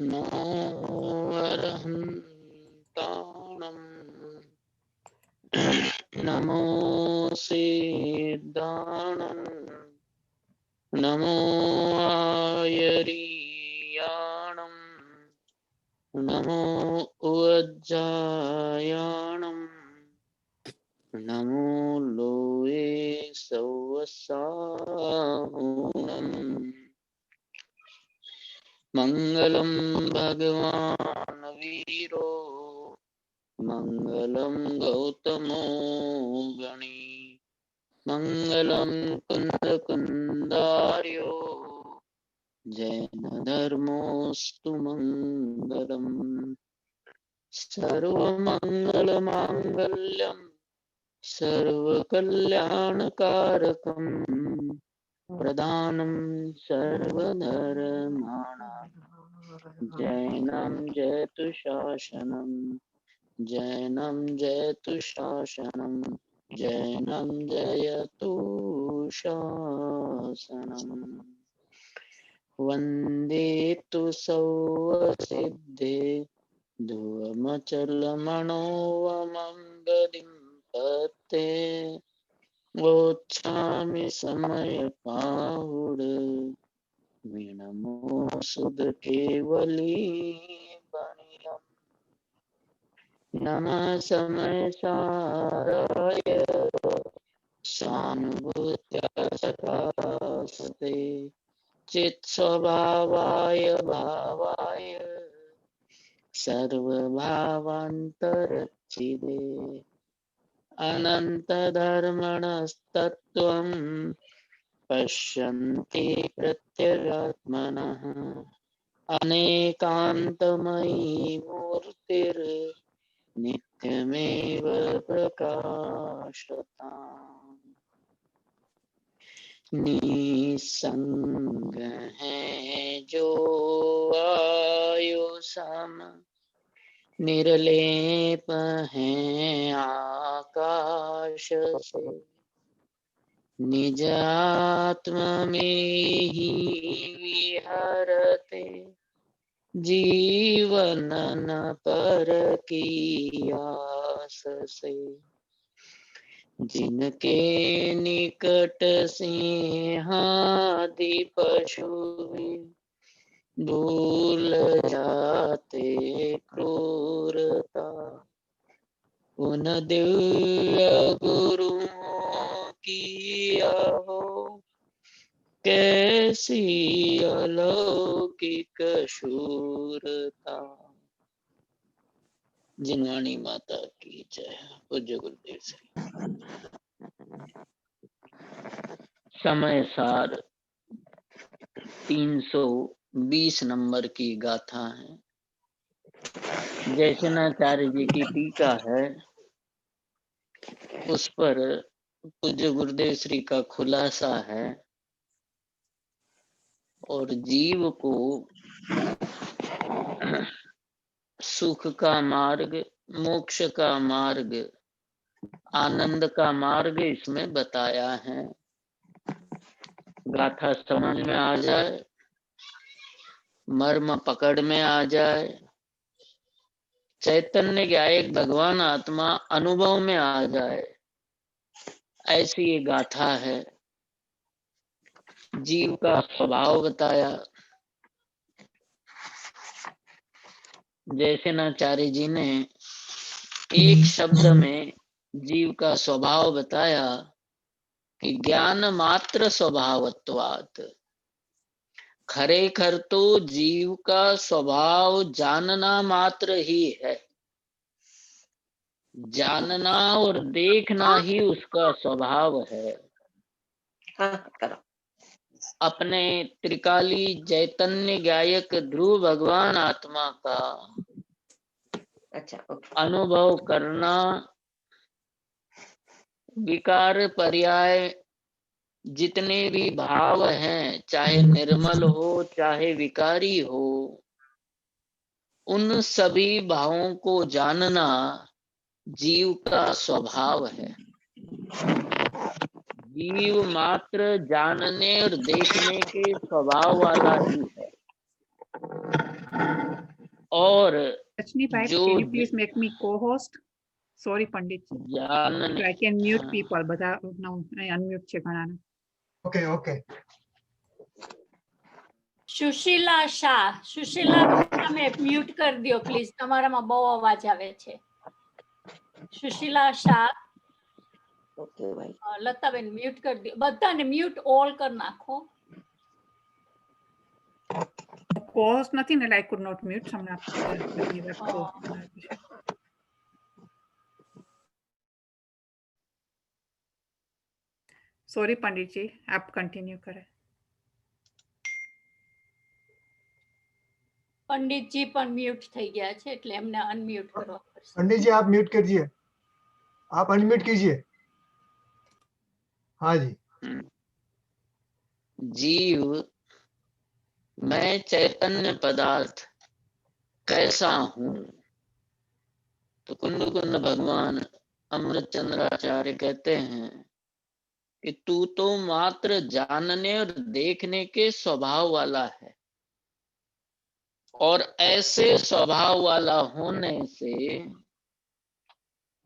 No अरहन्ताणं नमो सिद्धाणं नमो आयर्याणं नमो उज्जायाणं नमो लोये सवसाहुणम् मंगलम भगवान वीरो मंगलम गौतमो गणी मंगलम कुंद कुंदार्यो जैन धर्मोस्तु मंगलम सर्वमंगल मांगल्यम सर्वकल्याणकारकम प्रदानं सर्वधर्माणां जैनं जयतु शासनं जैनं जयतु शासनं जैनं जयतु शासनम् वन्दे तु सौवसिद्धे ध्रुवमचलमणोवमं गतिं पते वोच्छामि समयपाहुड विनमो सुध केवली बनियम् नमः समय साराय सानुभूत्या सकाशते चित् स्वभावाय भावाय सर्वभावान्तरचिदे अनन्तधर्मणस्तत्त्वं पश्यन्ति प्रत्यगात्मनः अनेकान्तमयी मूर्तिर्नित्यमेव प्रकाशताम् निसंग है जो आयुषम निर्लेप है आकाश से निज आत्मा में ही विहरते जीवन न पर की आस से जिनके निकट सिंहादि पशु भूल जाते क्रूरता उन दिव्य गुरुओं की हो कैसी अलौकिक शूरता। जिनवाणी माता की जय। पूज्य गुरुदेव श्री। समय सार 320 नंबर की गाथा है। जयसेनाचार्य जी की टीका है, उस पर पूज्य गुरुदेव श्री का खुलासा है और जीव को सुख का मार्ग, मोक्ष का मार्ग, आनंद का मार्ग इसमें बताया है। गाथा समझ में आ जाए, मर्म पकड़ में आ जाए, चैतन्य गायक भगवान आत्मा अनुभव में आ जाए, ऐसी ये गाथा है। जीव का स्वभाव बताया। जयसेनाचार्य जी ने एक शब्द में जीव का स्वभाव बताया कि ज्ञान मात्र स्वभावत्वात्। खरेखर तो जीव का स्वभाव जानना मात्र ही है, जानना और देखना ही उसका स्वभाव है। अपने त्रिकाली चैतन्य गायक ध्रुव भगवान आत्मा का अनुभव करना, विकार पर्याय जितने भी भाव हैं, चाहे निर्मल हो चाहे विकारी हो, उन सभी भावों को जानना जीव का स्वभाव है। जीव मात्र जानने और देखने के स्वभाव वाला ही है। और Rajni bhai, जो can you please make me co-host? Sorry Pandit ji. जानने, I can mute हाँ, people, બધા now unmute છે ઘણાને. Okay. સુશીલા શાહ, સુશીલા તમે મ્યુટ કરી દો પ્લીઝ, તમારામાં બહુ અવાજ આવે છે. સુશીલા શાહ, ઓકે ભાઈ. લતાબેન મ્યુટ કરી દો, બધાને મ્યુટ ઓલ કરી નાખો. Co-host નથી ને, I could not mute. તમને બધી વાત co-host બનાવી છે. Sorry पंडित जी, आप कंटिन्यू करें. પંડિતજી પણ મ્યુટ થઈ ગયા છે એટલે એમને અનમ્યુટ કરવા પડશે. पंडित जी आप म्यूट कीजिए, आप अनम्यूट कीजिए. हाँ जी. जीव मैं चैतन्य पदार्थ कैसा हूँ? तो कुंद कुंद भगवान अमृत चंद्राचार्य कहते हैं कि तू तो मात्र जानने और देखने के स्वभाव वाला है, और ऐसे स्वभाव वाला होने से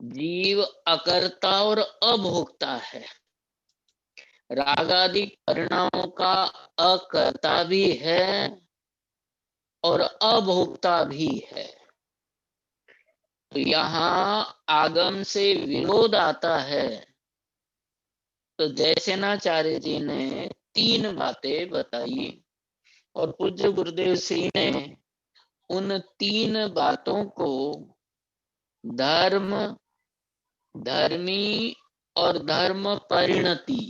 जीव अकर्ता और अभोक्ता है। रागादि परिणामों का अकर्ता भी है और अभोक्ता भी है। तो यहाँ आगम से विरोध आता है। तो जयसेनाचार्य जी ने 3 बातें बताई और पूज्य गुरुदेव श्री ने उन 3 बातों को धर्म, धर्मी और धर्म परिणति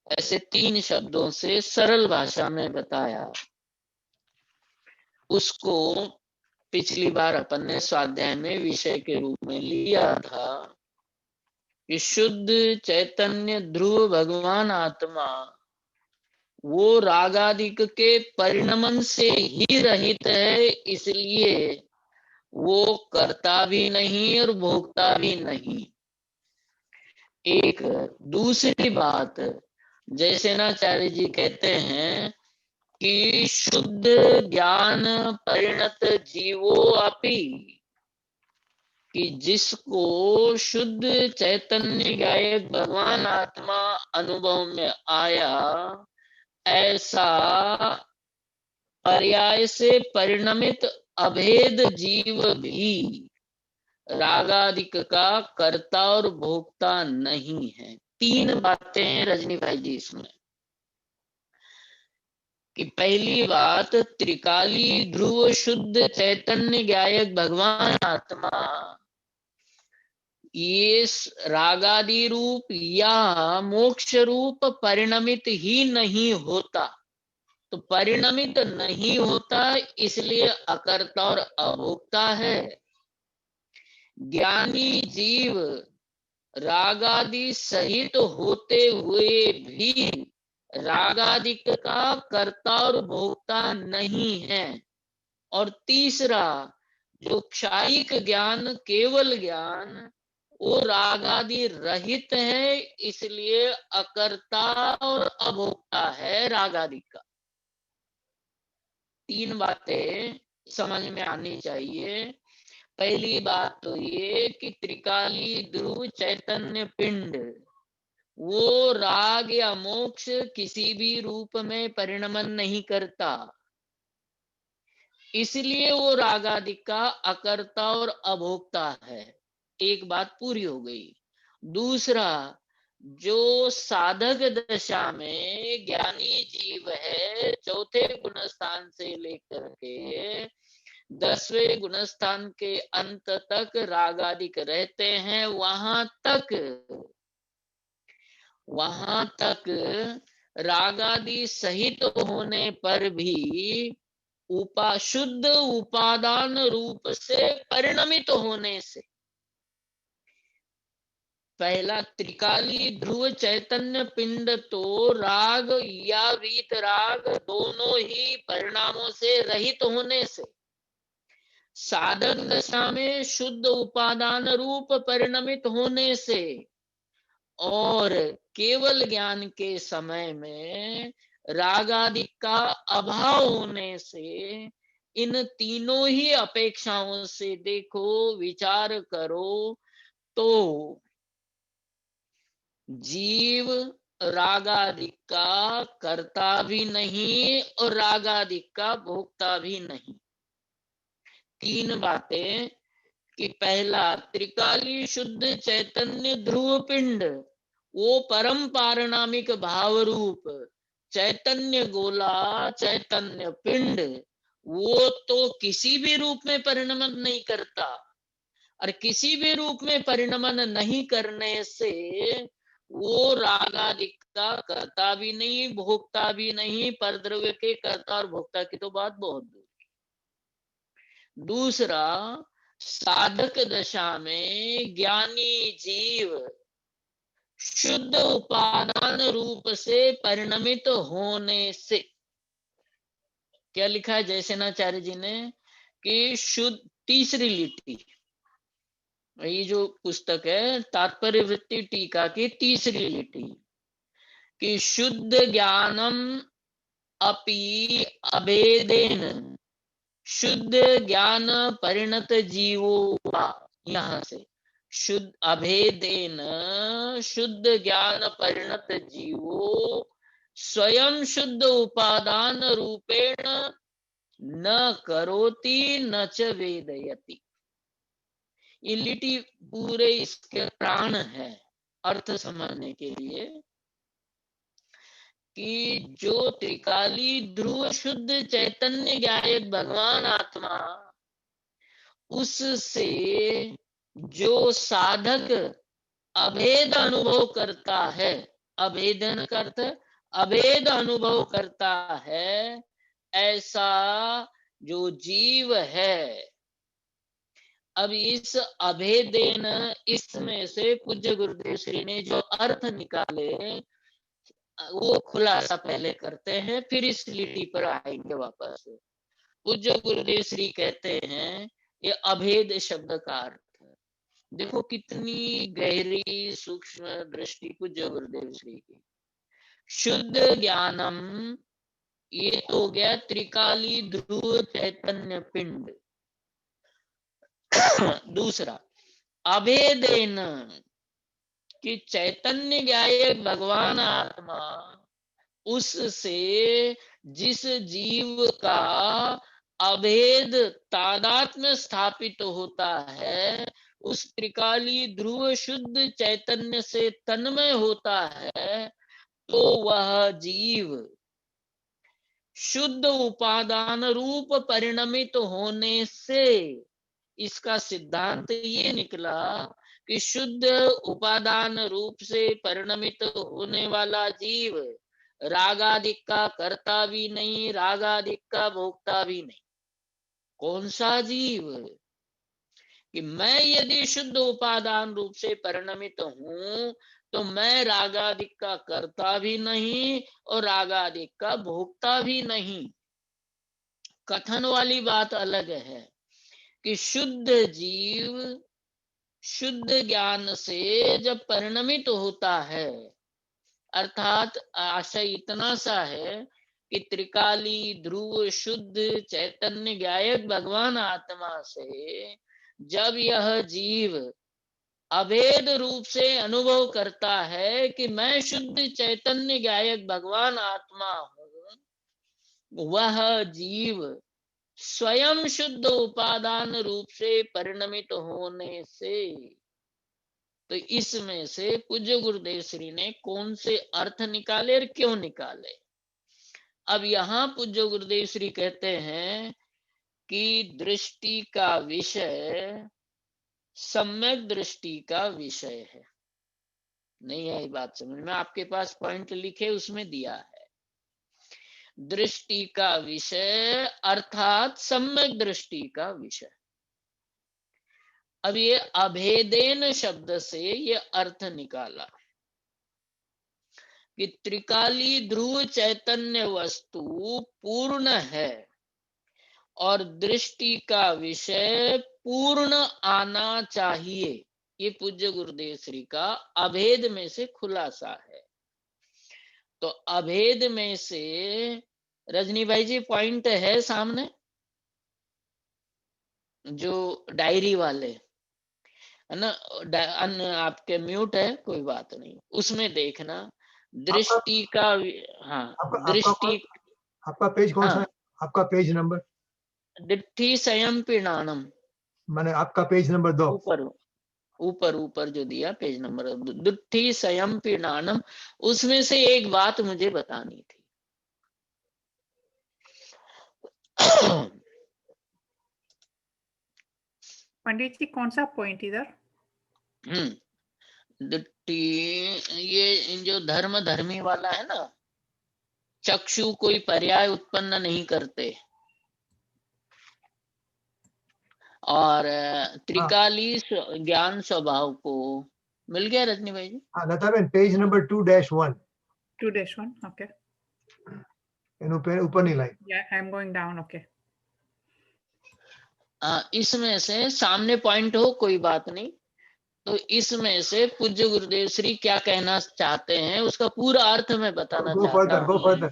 ऐसे 3 शब्दों से सरल भाषा में बताया। उसको पिछली बार अपन ने स्वाध्याय में विषय के रूप में लिया था कि शुद्ध चैतन्य ध्रुव भगवान आत्मा वो रागादिक के परिणमन से ही रहित है, इसलिए वो करता भी नहीं और भोगता भी नहीं। एक दूसरी बात जयसेनाचार्य जी कहते हैं कि शुद्ध ज्ञान परिणत जीवो अपि, कि जिसको शुद्ध चैतन्य गायक भगवान आत्मा अनुभव में आया, ऐसा पर्याय से परिणमित अभेद जीव भी रागादिक का कर्ता और भोक्ता नहीं है। 3 बातें हैं रजनी भाई जी इसमें। कि पहली बात, त्रिकाली ध्रुव शुद्ध चैतन्य गायक भगवान आत्मा ये रागादि रूप या मोक्ष रूप परिणमित ही नहीं होता। तो परिणमित नहीं होता इसलिए अकर्ता और अभोक्ता है। ज्ञानी जीव रागादि सहित होते हुए भी रागादिक का कर्ता और भोक्ता नहीं है। और तीसरा, जो क्षायिक ज्ञान केवल ज्ञान वो रागादि रहित है, इसलिए अकर्ता और अभोक्ता है रागादि का। 3 बातें समझ में आनी चाहिए। पहली बात तो ये कि त्रिकाली ध्रुव चैतन्य पिंड वो राग या मोक्ष किसी भी रूप में परिणमन नहीं करता, इसलिए वो रागादि का अकर्ता और अभोक्ता है। एक बात पूरी हो गई। दूसरा, जो साधक दशा में ज्ञानी जीव है, 4थे गुणस्थान से लेकर के 10वें गुणस्थान के अंत तक रागादिक रहते हैं, वहां तक रागादि सहित होने पर भी शुद्ध उपादान रूप से परिणमित होने से, पहला त्रिकाली ध्रुव चैतन्य पिंड तो राग या वीतराग दोनों ही परिणामों से रहित होने से, साधक दशा में शुद्ध उपादान रूप परिणमित होने से, और केवल ज्ञान के समय में रागादि का अभाव होने से इन तीनों ही अपेक्षाओं से देखो, विचार करो तो जीव रागादिक का कर्ता भी नहीं और रागादिक का भोक्ता भी नहीं। तीन बातें कि पहला, त्रिकाली शुद्ध चैतन्य ध्रुव पिंड, वो परम पारणामिक भाव रूप चैतन्य गोला, चैतन्य पिंड, वो तो किसी भी रूप में परिणमन नहीं करता, और किसी भी रूप में परिणमन नहीं करने से वो रागादिक का कर्ता भी नहीं, भोक्ता भी नहीं। परद्रव्य के कर्ता और भोक्ता की तो बात बहुत दूर। दूसरा, साधक दशा में ज्ञानी जीव शुद्ध उपादान रूप से परिणमित होने से, क्या लिखा है जयसेनाचार्य जी ने कि शुद्ध, तीसरी लिट्टी, ये जो पुस्तक है तात्पर्य वृत्ति टीका की तीसरी लिट्टी, कि शुद्ध ज्ञानम अपि अभेदेन शुद्ध ज्ञान परिणत जीवो वा, यहाँ से शुद्ध अभेदेन शुद्ध ज्ञान परिणत जीवो स्वयं शुद्ध उपादान रूपेण न करोति न च वेदयति। ये लिटि पूरे इसके प्राण है अर्थ समझने के लिए, कि जो त्रिकाली ध्रुव शुद्ध चैतन्य ज्ञायक भगवान आत्मा, उससे जो साधक अभेद अनुभव करता है, अभेदन का अर्थ अभेद अनुभव करता है, ऐसा जो जीव है। अब इस अभेदेन, इसमें से पूज्य गुरुदेव श्री ने जो अर्थ निकाले वो खुलासा पहले करते हैं, फिर इस लिटि पर आएंगे वापस। पूज्य गुरुदेव श्री कहते हैं ये अभेद शब्द का अर्थ, देखो कितनी गहरी सूक्ष्म दृष्टि पूज्य गुरुदेव श्री की। शुद्ध ज्ञानम, ये तो हो गया त्रिकाली ध्रुव चैतन्य पिंड। दूसरा, अभेदेन, कि चैतन्य ज्ञायक भगवान आत्मा, उससे जिस जीव का अभेद तादात्म्य स्थापित होता है, उस त्रिकाली ध्रुव शुद्ध चैतन्य से तन्मय होता है, तो वह जीव शुद्ध उपादान रूप परिणमित होने से, इसका सिद्धांत ये निकला कि शुद्ध उपादान रूप से परिणमित होने वाला जीव रागादिक का कर्ता भी नहीं, रागादिक का भोक्ता भी नहीं। कौन सा जीव? कि मैं यदि शुद्ध उपादान रूप से परिणमित हूं तो मैं रागादिक का कर्ता भी नहीं और रागादिक का भोक्ता भी नहीं। कथन वाली बात अलग है कि शुद्ध जीव शुद्ध ज्ञान से जब परिणमित होता है, अर्थात आशय इतना सा है कि त्रिकाली ध्रुव शुद्ध चैतन्य ज्ञायक भगवान आत्मा से जब यह जीव अभेद रूप से अनुभव करता है कि मैं शुद्ध चैतन्य ज्ञायक भगवान आत्मा हूं, वह जीव स्वयं शुद्ध उपादान रूप से परिणमित होने से, तो इसमें से पूज्य गुरुदेव श्री ने कौन से अर्थ निकाले और क्यों निकाले? अब यहाँ पूज्य गुरुदेव श्री कहते हैं कि दृष्टि का विषय सम्यक दृष्टि का विषय है। नहीं है ये बात समझ में? आपके पास पॉइंट लिखे उसमें दिया है, दृष्टि का विषय अर्थात सम्यक दृष्टि का विषय। अब ये अभेदेन शब्द से ये अर्थ निकाला कि त्रिकाली ध्रुव चैतन्य वस्तु पूर्ण है और दृष्टि का विषय पूर्ण आना चाहिए। ये पूज्य गुरुदेव श्री का अभेद में से खुलासा है। तो अभेद में से रजनी भाई जी पॉइंट है सामने? जो डायरी वाले है ना, आपके म्यूट है, कोई बात नहीं, उसमें देखना दृष्टि का हाँ दृष्टि आपका पेज कौन सा है? हाँ आपका पेज नंबर, दिट्ठी संयम पिणानम, मैंने आपका पेज नंबर 2। ऊपर ऊपर ऊपर जो दिया पेज नंबर, दिट्ठी संयम पिणानम, उसमें से एक बात मुझे बतानी थी। पंडित जी कौन सा पॉइंट इधर? दिट्ठी, ये जो धर्म धर्मी वाला है ना, चक्षु कोई पर्याय उत्पन्न नहीं करते, और त्रिकाली ज्ञान स्वभाव को मिल गया रजनी भाई जी? हाँ लता बहन, पेज नंबर 2-1 2-1, okay. ऊपर नहीं line. Yeah, I'm going down, okay. इसमें से सामने पॉइंट हो कोई बात नहीं, तो इसमें से पूज्य गुरुदेव श्री क्या कहना चाहते हैं उसका पूरा अर्थ मैं बताना गो चाहता फर्दर, गो हूँ। फर्दर।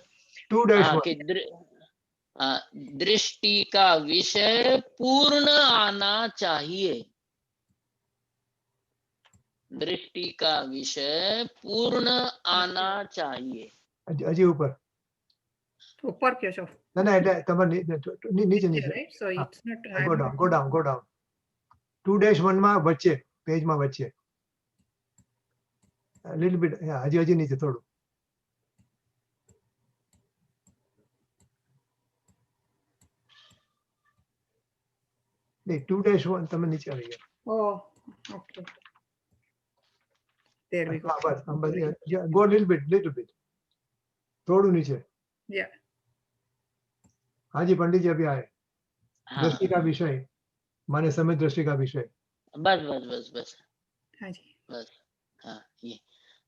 2-1 कि दृष्टि का विषय पूर्ण आना चाहिए, दृष्टि का विषय पूर्ण आना चाहिए। अजी ऊपर, ऊपर क्यों छो? ना તમારે नीचे नीचे, Right? So हाँ, it's not. go down, go down, go down. 2-1 માં વચ્ચે, પેજમાં વચ્ચે, little bit, હજી નીચે થોડું. નહીં, 2-1 તમે નીચે આવી ગયા. Oh, okay. There we go. હા, બસ, go little bit. થોડું નીચે. Yeah. हाँ जी पंडित जी अभी आए। हाँ, दृष्टि का विषय माने समय दृष्टि का विषय। बस बस बस बस हाँ जी। बस हाँ, ये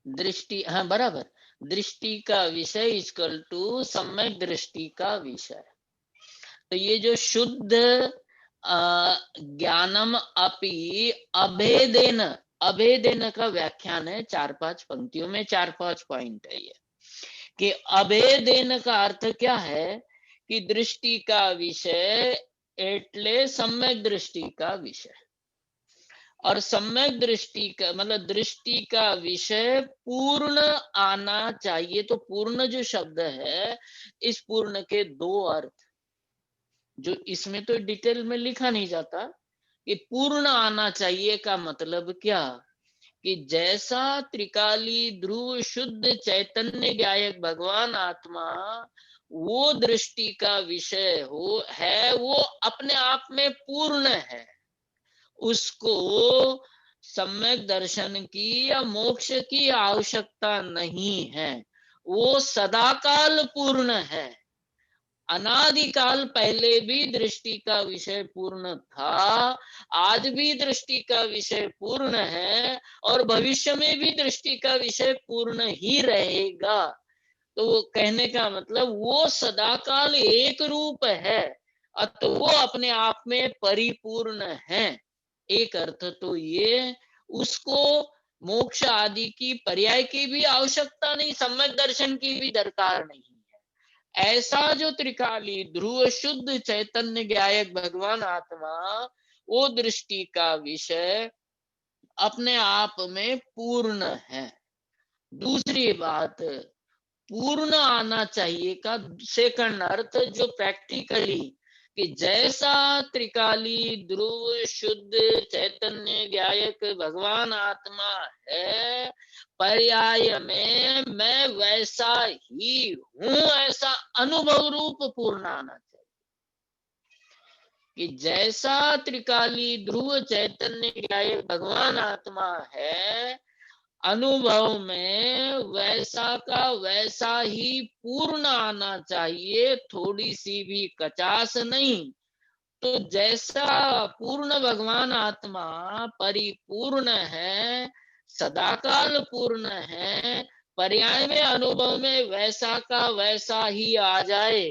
दृष्टि, हाँ बराबर, दृष्टि का विषय इक्वल टू सम्यक दृष्टि का विषय। तो ये जो शुद्ध ज्ञानम अपि अभेदेन, अभेदेन का व्याख्यान है 4-5 पंक्तियों में, 4-5 पॉइंट है ये, कि अभेदेन का अर्थ क्या है कि दृष्टि का विषय एटले सम्यक दृष्टि का विषय, और सम्यक दृष्टि का मतलब दृष्टि का विषय पूर्ण आना चाहिए। तो पूर्ण जो शब्द है, इस पूर्ण के दो अर्थ, जो इसमें तो डिटेल में लिखा नहीं जाता कि पूर्ण आना चाहिए का मतलब क्या, कि जैसा त्रिकाली ध्रुव शुद्ध चैतन्य ज्ञायक भगवान आत्मा वो दृष्टि का विषय है, वो अपने आप में पूर्ण है, उसको सम्यक दर्शन की या मोक्ष की आवश्यकता नहीं है, वो सदाकाल पूर्ण है। अनादिकाल पहले भी दृष्टि का विषय पूर्ण था, आज भी दृष्टि का विषय पूर्ण है, और भविष्य में भी दृष्टि का विषय पूर्ण ही रहेगा। तो वो कहने का मतलब वो सदाकाल एक रूप है, अतः वो अपने आप में परिपूर्ण है। एक अर्थ तो ये, उसको मोक्ष आदि की पर्याय की भी आवश्यकता नहीं, सम्यक दर्शन की भी दरकार नहीं है। ऐसा जो त्रिकाली ध्रुव शुद्ध चैतन्य ज्ञायक भगवान आत्मा, वो दृष्टि का विषय अपने आप में पूर्ण है। दूसरी बात, पूर्ण आना चाहिए का सेकंड अर्थ जो प्रैक्टिकली, कि जैसा त्रिकाली ध्रुव शुद्ध चैतन्य ज्ञायक भगवान आत्मा है, पर्याय में मैं वैसा ही हूं, ऐसा अनुभव रूप पूर्ण आना चाहिए। कि जैसा त्रिकाली ध्रुव चैतन्य ज्ञायक भगवान आत्मा है, अनुभव में वैसा का वैसा ही पूर्ण आना चाहिए, थोड़ी सी भी कचास नहीं। तो जैसा पूर्ण भगवान आत्मा परिपूर्ण है, सदाकाल पूर्ण है, पर्याय में अनुभव में वैसा का वैसा ही आ जाए,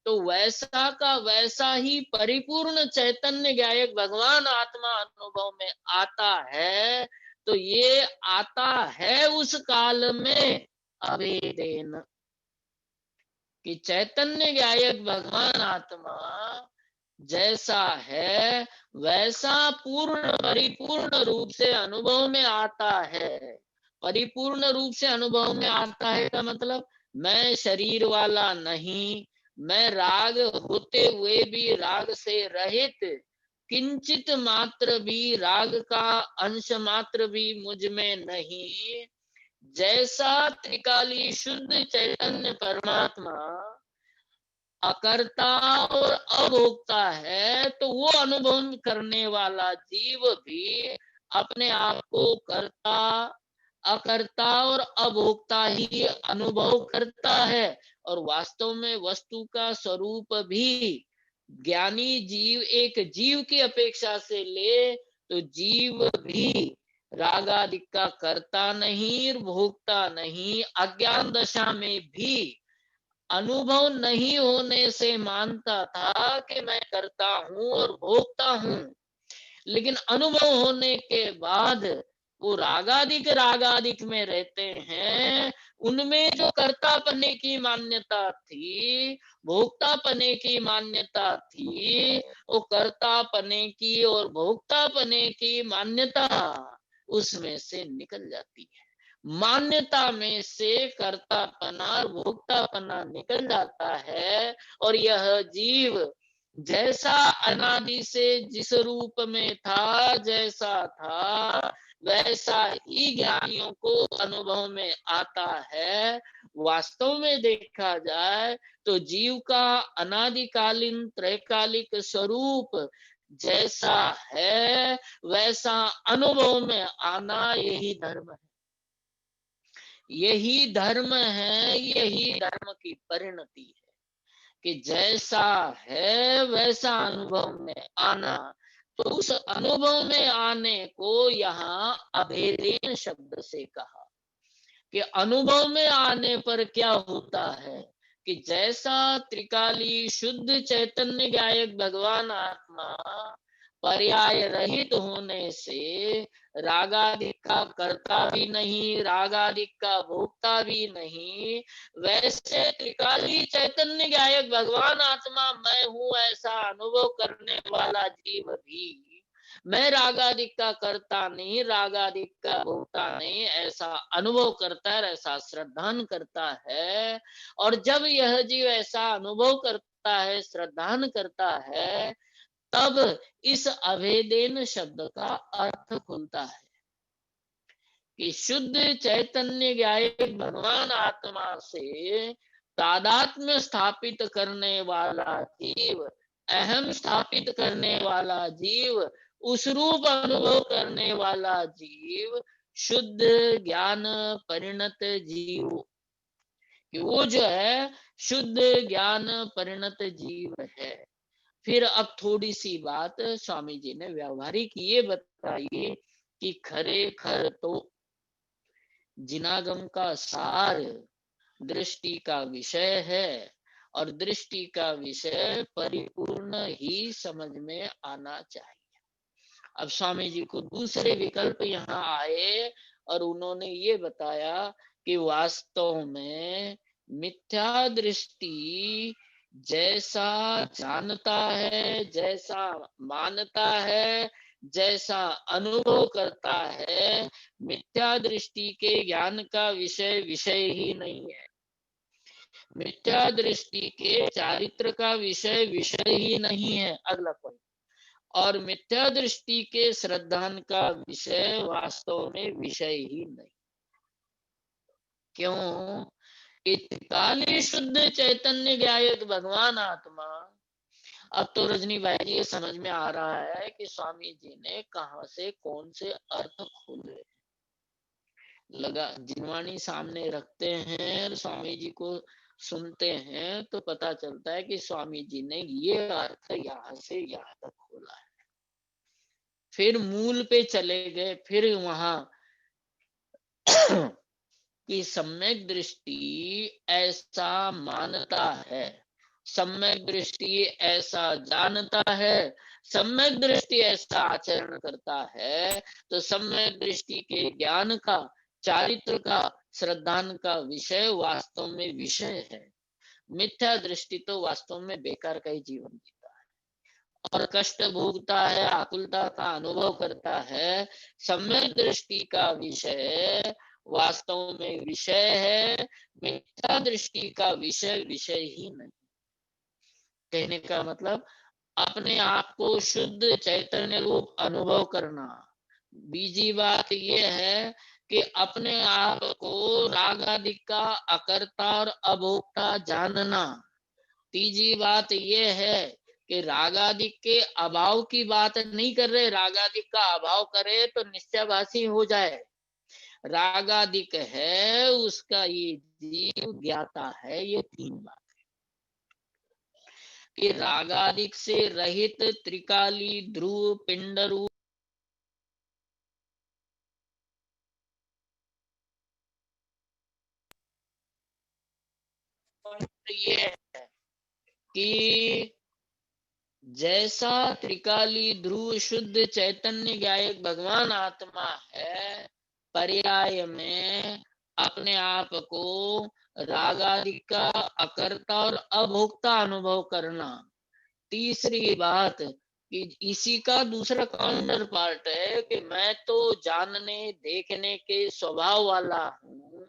तो वैसा का वैसा ही परिपूर्ण चैतन्य ज्ञायक भगवान आत्मा अनुभव में आता है। तो ये आता है उस काल में अभेदेन, कि चैतन्य ज्ञायक भगवान आत्मा जैसा है वैसा पूर्ण परिपूर्ण रूप से अनुभव में आता है। परिपूर्ण रूप से अनुभव में आता है का मतलब मैं शरीर वाला नहीं, मैं राग होते हुए भी राग से रहित, किंचित मात्र भी राग का अंश मात्र भी मुझ में नहीं। जैसा त्रिकाली शुद्ध चैतन्य परमात्मा अकर्ता और अभोक्ता है, तो वो अनुभव करने वाला जीव भी अपने आप को कर्ता, अकर्ता और अभोक्ता ही अनुभव करता है। और वास्तव में वस्तु का स्वरूप भी ज्ञानी जीव, एक जीव की अपेक्षा से ले तो जीव भी रागादिक का कर्ता नहीं, भोक्ता नहीं। अज्ञान दशा में भी अनुभव नहीं होने से मानता था कि मैं करता हूं और भोगता हूं, लेकिन अनुभव होने के बाद वो रागादिक में रहते हैं। उनमें जो कर्तापने की मान्यता थी, भोक्तापने की मान्यता थी, वो कर्तापने की और भोक्तापने की मान्यता उसमें से निकल जाती है। मान्यता में से कर्तापना और भोक्तापना निकल जाता है। और यह जीव जैसा अनादि से जिस रूप में था, जैसा था वैसा ही ज्ञानियों को अनुभव में आता है। वास्तव में देखा जाए तो जीव का अनादिकालीन त्रैकालिक स्वरूप जैसा है वैसा अनुभव में आना, यही धर्म है। यही धर्म है, यही धर्म की परिणति है कि जैसा है वैसा अनुभव में आना। तो उस अनुभव में आने को यहाँ अभेदेन शब्द से कहा कि अनुभव में आने पर क्या होता है कि जैसा त्रिकाली शुद्ध चैतन्य गायक भगवान आत्मा पर्याय रहित होने से रागादिक का कर्ता भी नहीं, रागादिक का भोक्ता भी नहीं, वैसे त्रिकाली चैतन्य गायक भगवान आत्मा मैं हूं ऐसा अनुभव करने वाला जीव भी मैं रागादिक का कर्ता नहीं, रागादिक का भोक्ता नहीं ऐसा अनुभव करता है, ऐसा श्रद्धान करता है। और जब यह जीव ऐसा अनुभव करता है, श्रद्धान करता है, तब इस अभेदेन शब्द का अर्थ खुलता है कि शुद्ध चैतन्य गायक भगवान आत्मा से तादात्म्य स्थापित करने वाला जीव, अहम स्थापित करने वाला जीव, उस रूप अनुभव करने वाला जीव शुद्ध ज्ञान परिणत जीव, कि वो जो है शुद्ध ज्ञान परिणत जीव है। फिर अब थोड़ी सी बात स्वामी जी ने व्यवहारिक ये बताई कि खरे खर तो जिनागम का सार दृष्टि का विषय है और दृष्टि का विषय परिपूर्ण ही समझ में आना चाहिए। अब स्वामी जी को दूसरे विकल्प यहाँ आए और उन्होंने ये बताया कि वास्तव में मिथ्या दृष्टि जैसा जानता है, जैसा मानता है, जैसा अनुभव करता है, मिथ्या दृष्टि के ज्ञान का विषय विषय ही नहीं है। मिथ्या दृष्टि के चारित्र का विषय विषय ही नहीं है। अगला पॉइंट। और मिथ्या दृष्टि के श्रद्धान का विषय वास्तव में विषय ही नहीं। क्यों? त्रिकाली शुद्ध चैतन्य गायक भगवान आत्मा। अब तो रजनी भाई जी ये समझ में आ रहा है कि स्वामी जी ने कहां से कौन से अर्थ खोले। लगा जिनवाणी सामने रखते हैं और स्वामी जी को सुनते हैं तो पता चलता है कि स्वामी जी ने ये अर्थ यहाँ से यहाँ तक खोला है। फिर मूल पे चले गए, फिर वहां कि सम्यक दृष्टि ऐसा मानता है, सम्यक दृष्टि ऐसा जानता है, सम्यक दृष्टि ऐसा आचरण करता है। तो सम्यक दृष्टि के ज्ञान का, चारित्र का, श्रद्धान का विषय वास्तव में विषय है। मिथ्या दृष्टि तो वास्तव में बेकार का ही जीवन जीता है। और कष्ट भोगता है, आकुलता का अनुभव करता है, सम्यक दृष्टि का विषय वास्तव में विषय है, मिथ्या दृष्टि का विषय विषय ही नहीं। कहने का मतलब अपने आप को शुद्ध चैतन्य रूप अनुभव करना। बीजी बात यह है कि अपने आप को राग आदि का अकर्ता और अभोक्ता जानना। तीसरी बात यह है कि राग आदि के अभाव की बात नहीं कर रहे, राग आदि का अभाव करे तो निश्चयभाषी हो जाए। रागादिक है उसका ये जीव ज्ञाता है। ये तीन बात कि रागादिक से रहित त्रिकाली ध्रुव पिंड रूप ये है कि जैसा त्रिकाली ध्रुव शुद्ध चैतन्य ज्ञायक भगवान आत्मा है, पर्याय में अपने आप को राग आदि का अकर्ता और अभोक्ता अनुभव करना। तीसरी बात कि इसी का दूसरा काउंटर पार्ट है कि मैं तो जानने देखने के स्वभाव वाला हूँ,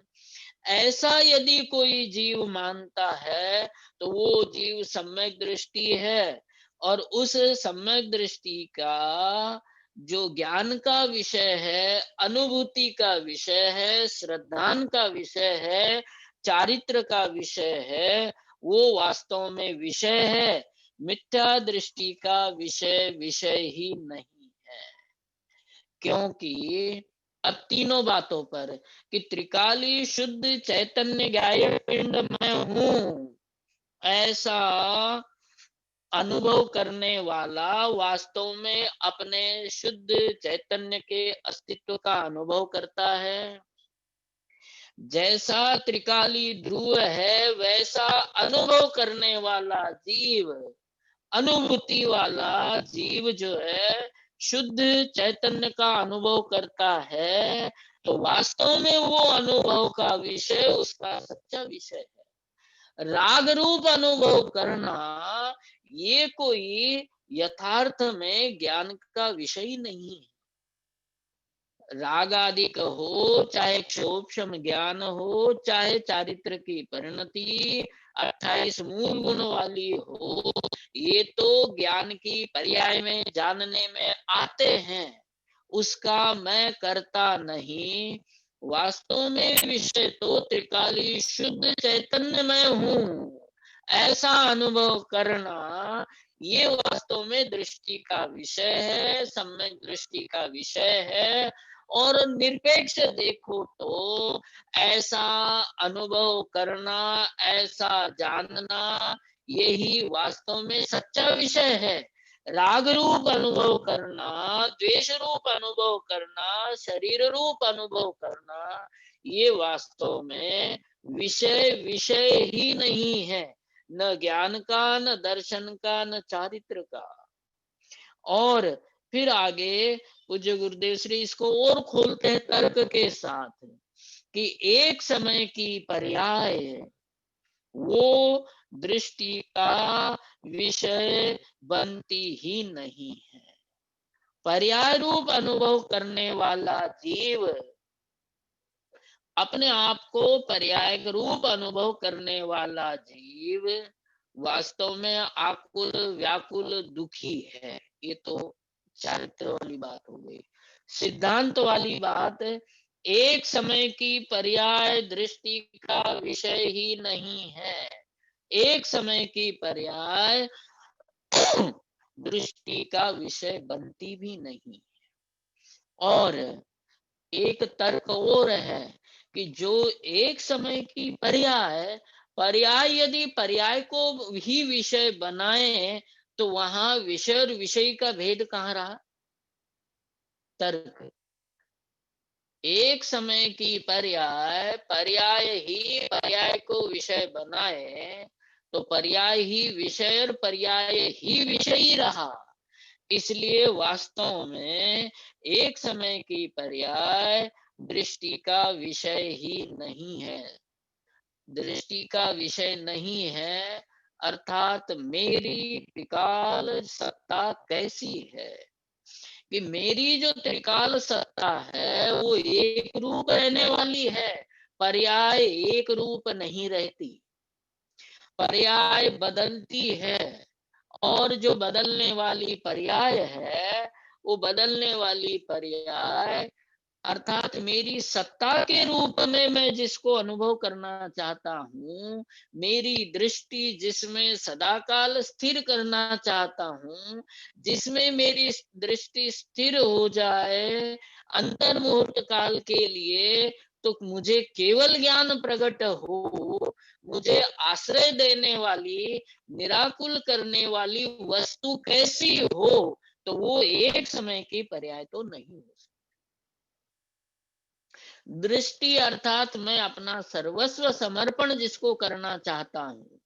ऐसा यदि कोई जीव मानता है तो वो जीव सम्यक दृष्टि है। और उस सम्यक दृष्टि का जो ज्ञान का विषय है, अनुभूति का विषय है, श्रद्धान का विषय है, चारित्र का विषय है, वो वास्तव में विषय है, मिथ्या दृष्टि का विषय विषय ही नहीं है। क्योंकि अब तीनों बातों पर कि त्रिकाली शुद्ध चैतन्य ज्ञायक पिंड मैं हूं, ऐसा अनुभव करने वाला वास्तव में अपने शुद्ध चैतन्य के अस्तित्व का अनुभव करता है। जैसा त्रिकाली ध्रुव है वैसा अनुभव करने वाला जीव, अनुभूति वाला जीव जो है शुद्ध चैतन्य का अनुभव करता है, तो वास्तव में वो अनुभव का विषय उसका सच्चा विषय है। राग रूप अनुभव करना ये कोई यथार्थ में ज्ञान का विषय नहीं है। राग आदि का हो, चाहे क्षोभम ज्ञान हो, चाहे चारित्र की परिणति 28 मूल गुण वाली हो, ये तो ज्ञान की पर्याय में जानने में आते हैं। उसका मैं करता नहीं, वास्तव में विषय तो त्रिकाली शुद्ध चैतन्य में हूँ, ऐसा अनुभव करना ये वास्तव में दृष्टि का विषय है, सम्यक दृष्टि का विषय है। और निरपेक्ष देखो तो ऐसा अनुभव करना, ऐसा जानना, यही वास्तव में सच्चा विषय है। राग रूप अनुभव करना, द्वेष रूप अनुभव करना, शरीर रूप अनुभव करना, ये वास्तव में विषय विषय ही नहीं है, न ज्ञान का, न दर्शन का, न चारित्र का। और फिर आगे पूज्य गुरुदेव श्री इसको और खोलते हैं तर्क के साथ कि एक समय की पर्याय वो दृष्टि का विषय बनती ही नहीं है। पर्याय रूप अनुभव करने वाला जीव अपने आप को पर्याय रूप अनुभव करने वाला जीव वास्तव में आकुल व्याकुल दुखी है। ये तो चारित्र वाली बात हो गई। सिद्धांत वाली बात, एक समय की पर्याय दृष्टि का विषय ही नहीं है, एक समय की पर्याय दृष्टि का विषय बनती भी नहीं। और एक तर्क और है कि जो एक समय की पर्याय पर्याय यदि पर्याय को ही विषय बनाए तो वहां विषय और विषय का भेद कहाँ रहा। तर्क, एक समय की पर्याय पर्याय ही पर्याय को विषय बनाए तो पर्याय ही विषय और पर्याय ही विषय ही रहा। इसलिए वास्तव में एक समय की पर्याय दृष्टि का विषय ही नहीं है, दृष्टि का विषय नहीं है, अर्थात मेरी त्रिकाल सत्ता कैसी है, कि मेरी जो त्रिकाल सत्ता है वो एक रूप रहने वाली है, पर्याय एक रूप नहीं रहती, पर्याय बदलती है। और जो बदलने वाली पर्याय है, वो बदलने वाली पर्याय अर्थात मेरी सत्ता के रूप में मैं जिसको अनुभव करना चाहता हूँ, मेरी दृष्टि जिसमें सदाकाल स्थिर करना चाहता हूँ, जिसमें मेरी दृष्टि स्थिर हो जाए अंतर मुहूर्त काल के लिए, तो मुझे केवल ज्ञान प्रकट हो, मुझे आश्रय देने वाली, निराकुल करने वाली वस्तु कैसी हो, तो वो एक समय की पर्याय तो नहीं हो सकती। दृष्टि अर्थात मैं अपना सर्वस्व समर्पण जिसको करना चाहता हूँ,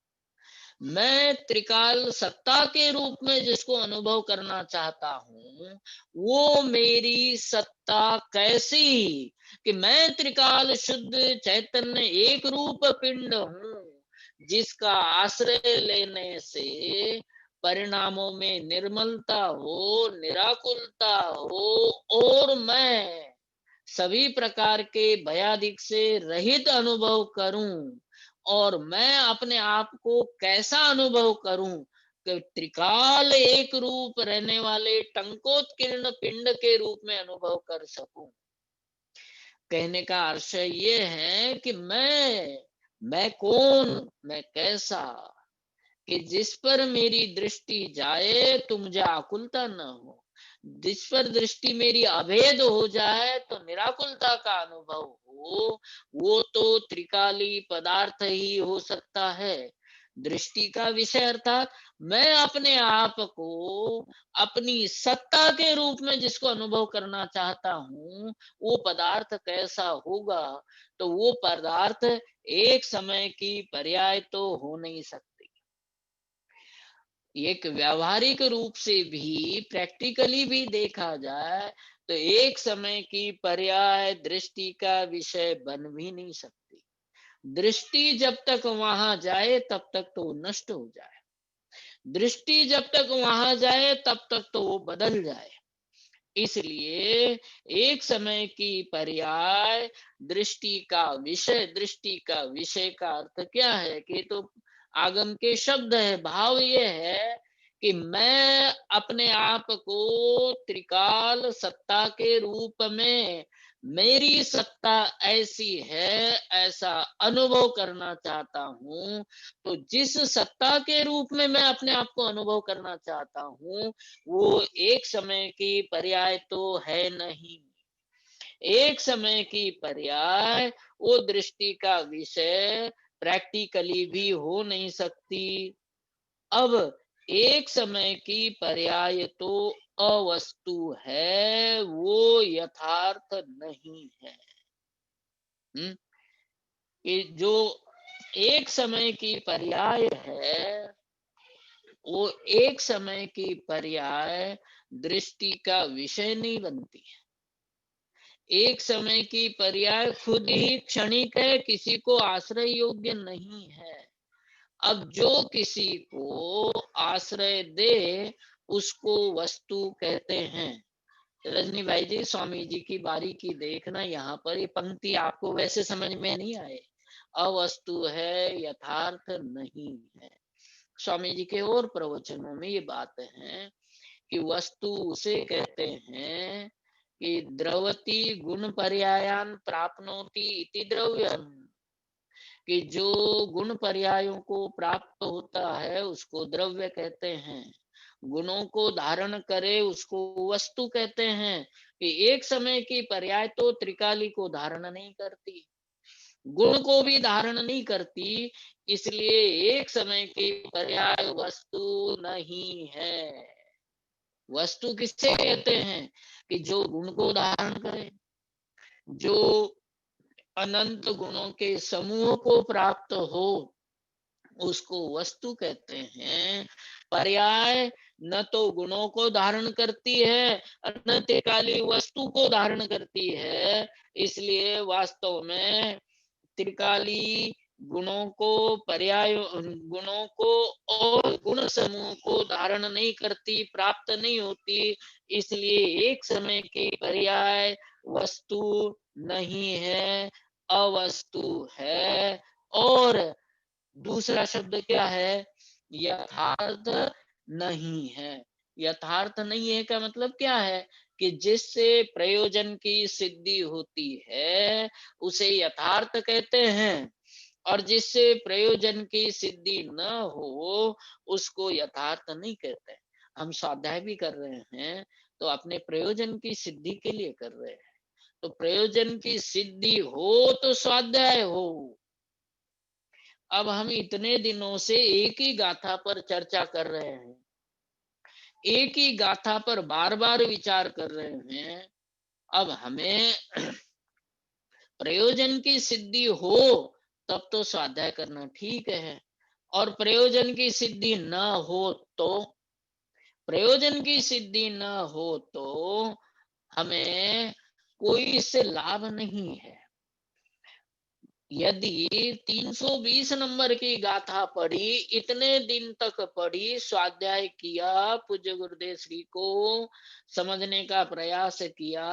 मैं त्रिकाल सत्ता के रूप में जिसको अनुभव करना चाहता हूँ, वो मेरी सत्ता कैसी, कि मैं त्रिकाल शुद्ध चैतन्य एक रूप पिंड हूँ, जिसका आश्रय लेने से परिणामों में निर्मलता हो, निराकुलता हो, और मैं सभी प्रकार के भयादिक से रहित अनुभव करूं। और मैं अपने आप को कैसा अनुभव करूं कि त्रिकाल एक रूप रहने वाले टंकोत्कीर्ण पिंड के रूप में अनुभव कर सकूं। कहने का अर्थ ये है कि मैं कौन, मैं कैसा, कि जिस पर मेरी दृष्टि जाए तो मुझे आकुलता न हो, जिस पर दृष्टि मेरी अभेद हो जाए तो निराकुलता का अनुभव हो, वो तो त्रिकाली पदार्थ ही हो सकता है। दृष्टि का विषय अर्थात मैं अपने आप को अपनी सत्ता के रूप में जिसको अनुभव करना चाहता हूँ, वो पदार्थ कैसा होगा, तो वो पदार्थ एक समय की पर्याय तो हो नहीं सकती। एक व्यावहारिक रूप से भी, प्रैक्टिकली भी देखा जाए तो एक समय की पर्याय दृष्टि का विषय बन भी नहीं सकती। दृष्टि जब तक वहां जाए तब तक तो वो नष्ट हो जाए, दृष्टि जब तक वहां जाए तब तक तो वो बदल जाए। इसलिए एक समय की पर्याय दृष्टि का विषय, दृष्टि का विषय का अर्थ क्या है कि तो आगम के शब्द है। भाव ये है कि मैं अपने आप को त्रिकाल सत्ता के रूप में, मेरी सत्ता ऐसी है, ऐसा अनुभव करना चाहता हूँ। तो जिस सत्ता के रूप में मैं अपने आप को अनुभव करना चाहता हूँ, वो एक समय की पर्याय तो है नहीं। एक समय की पर्याय वो दृष्टि का विषय प्रैक्टिकली भी हो नहीं सकती। अब एक समय की पर्याय तो अवस्तु है, वो यथार्थ नहीं है। कि जो एक समय की पर्याय है, वो एक समय की पर्याय दृष्टि का विषय नहीं बनती है। एक समय की पर्याय खुद ही क्षणिक है, किसी को आश्रय योग्य नहीं है। अब जो किसी को आश्रय दे उसको वस्तु कहते हैं। रजनी भाई जी, स्वामी जी की बारीकी देखना, यहाँ पर ये पंक्ति आपको वैसे समझ में नहीं आए। अवस्तु है, यथार्थ नहीं है। स्वामी जी के और प्रवचनों में ये बात है कि वस्तु उसे कहते हैं कि द्रवती गुण पर्यायान प्राप्नोति इति द्रव्यम, कि जो गुण पर्यायों को प्राप्त होता है उसको द्रव्य कहते हैं। गुणों को धारण करे उसको वस्तु कहते हैं। कि एक समय की पर्याय तो त्रिकाली को धारण नहीं करती, गुण को भी धारण नहीं करती, इसलिए एक समय की पर्याय वस्तु नहीं है। वस्तु किससे कहते हैं कि जो गुण को धारण करे, जो अनंत गुणों के समूह को प्राप्त हो, उसको वस्तु कहते हैं। पर्याय न तो गुणों को धारण करती है, न त्रिकाली वस्तु को धारण करती है। इसलिए वास्तव में त्रिकाली गुणों को पर्याय, गुणों को और गुण समूह को धारण नहीं करती, प्राप्त नहीं होती, इसलिए एक समय के पर्याय वस्तु नहीं है, अवस्तु है। और दूसरा शब्द क्या है? यथार्थ नहीं है। यथार्थ नहीं है का मतलब क्या है? कि जिससे प्रयोजन की सिद्धि होती है उसे यथार्थ कहते हैं, और जिससे प्रयोजन की सिद्धि न हो उसको यथार्थ नहीं कहते। हम स्वाध्याय भी कर रहे हैं तो अपने प्रयोजन की सिद्धि के लिए कर रहे हैं, तो प्रयोजन की सिद्धि हो तो स्वाध्याय हो। अब हम इतने दिनों से एक ही गाथा पर चर्चा कर रहे हैं, एक ही गाथा पर बार बार विचार कर रहे हैं। अब हमें प्रयोजन की सिद्धि हो तब तो स्वाध्याय करना ठीक है, और प्रयोजन की सिद्धि न हो तो, प्रयोजन की सिद्धि न हो तो हमें कोई इससे लाभ नहीं है। यदि 320 नंबर की गाथा पढ़ी, इतने दिन तक पढ़ी, स्वाध्याय किया, पूज्य गुरुदेव श्री को समझने का प्रयास किया,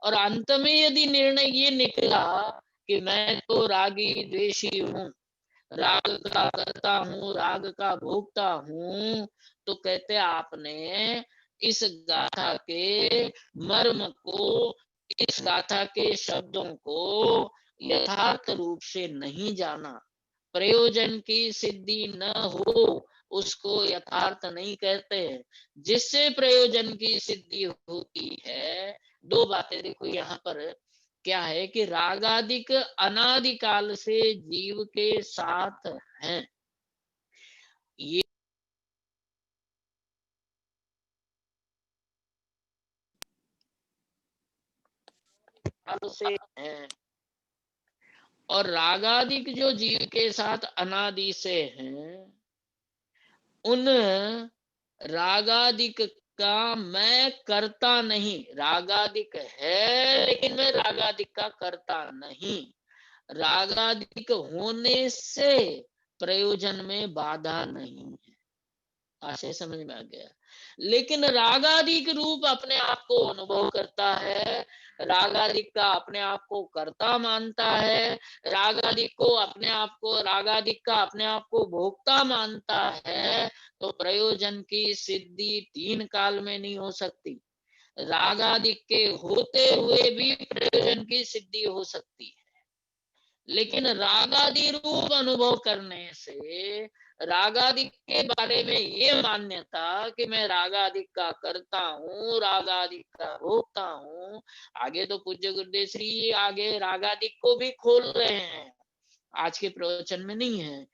और अंत में यदि निर्णय ये निकला कि मैं तो रागी द्वेषी हूँ, राग का करता हूँ, राग का भोगता हूँ, तो कहते आपने इस गाथा के मर्म को, इस गाथा के शब्दों को यथार्थ रूप से नहीं जाना। प्रयोजन की सिद्धि न हो उसको यथार्थ नहीं कहते। जिससे प्रयोजन की सिद्धि होती है, दो बातें देखो यहाँ पर क्या है कि रागादिक अनादिकाल से जीव के साथ हैं, ये काल से हैं, और रागादिक जो जीव के साथ अनादि से हैं, उन रागादिक का मैं करता नहीं। रागादिक है लेकिन मैं रागादिक का करता नहीं। रागादिक होने से प्रयोजन में बाधा नहीं है। आशय समझ में आ गया। लेकिन रागादिक रूप अपने आप को अनुभव करता है, रागादिक का अपने आप को कर्ता मानता है, रागादिक को अपने आप को, रागादिक का अपने आप को भोक्ता मानता है, तो प्रयोजन की सिद्धि 3 काल में नहीं हो सकती। रागादिक के होते हुए भी प्रयोजन की सिद्धि हो सकती है, लेकिन रागादि रूप अनुभव करने से, रागादिक के बारे में ये मान्यता कि मैं रागादिक का करता हूँ, रागादिक का भोगता हूँ। आगे तो पूज्य गुरुदेव श्री आगे रागादिक को भी खोल रहे हैं, आज के प्रवचन में नहीं है,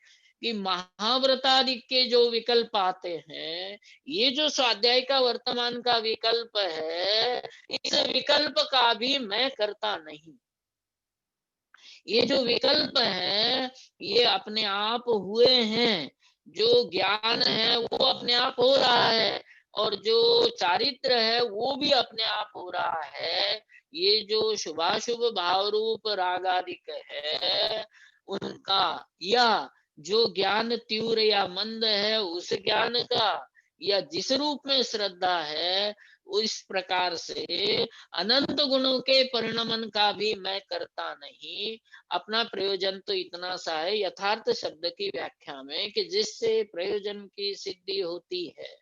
कि महाव्रतादिक के जो विकल्प आते हैं, ये जो स्वाध्याय का वर्तमान का विकल्प है, इस विकल्प का भी मैं करता नहीं। ये जो विकल्प है ये अपने आप हुए हैं, जो ज्ञान है वो अपने आप हो रहा है, और जो चारित्र है वो भी अपने आप हो रहा है। ये जो शुभाशुभ भाव रूप रागादिक है उनका, या जो ज्ञान तीव्र या मंद है उस ज्ञान का, या जिस रूप में श्रद्धा है, इस प्रकार से अनंत गुणों के परिणमन का भी मैं करता नहीं। अपना प्रयोजन तो इतना सा है यथार्थ शब्द की व्याख्या में, कि जिससे प्रयोजन की सिद्धि होती है।